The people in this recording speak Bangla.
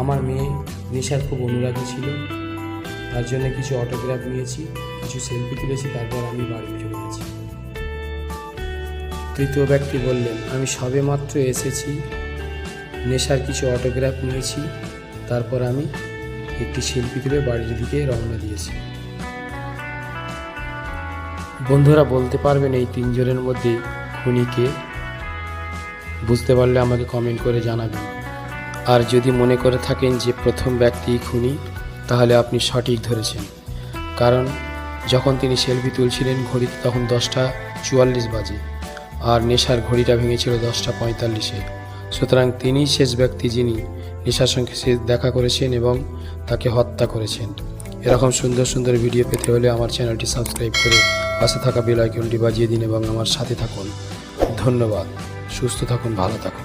আমার মেয়ে নেশার খুব অনুরাগী ছিল, তার জন্য কিছু অটোগ্রাফ নিয়েছি, কিছু সেলফি তুলেছি, তারপর আমি বাড়ি চলে গেছি। তৃতীয় ব্যক্তি বললেন, আমি সবেমাত্র এসেছি, নেশার কিছু অটোগ্রাফ নিয়েছি, তারপর আমি একটি সেলফি তুলে বাড়ির দিকে রওনা দিয়েছি। বন্ধুরা বলতে পারবেন এই তিনজনের মধ্যে খুনিকে? বুঝতে পারলে আমাকে কমেন্ট করে জানাবেন। আর যদি মনে করে থাকেন যে প্রথম ব্যক্তি খুনি, তাহলে আপনি সঠিক ধরেছেন, কারণ যখন তিনি সেলফি তুলছিলেন ঘড়িতে তখন 10:44 বাজে, আর নেশার ঘড়িটা ভেঙেছিল 10:45-এ। সুতরাং তিনিই শেষ ব্যক্তি যিনি নেশার সঙ্গে শেষ দেখা করেছেন এবং তাকে হত্যা করেছেন। এরকম সুন্দর সুন্দর ভিডিও পেতে হলে আমার চ্যানেলটি সাবস্ক্রাইব করে পাশে থাকা বেল আইকনটি বাজিয়ে দিন এবং আমার সাথে থাকুন। ধন্যবাদ। সুস্থ থাকুন, ভালো থাকুন।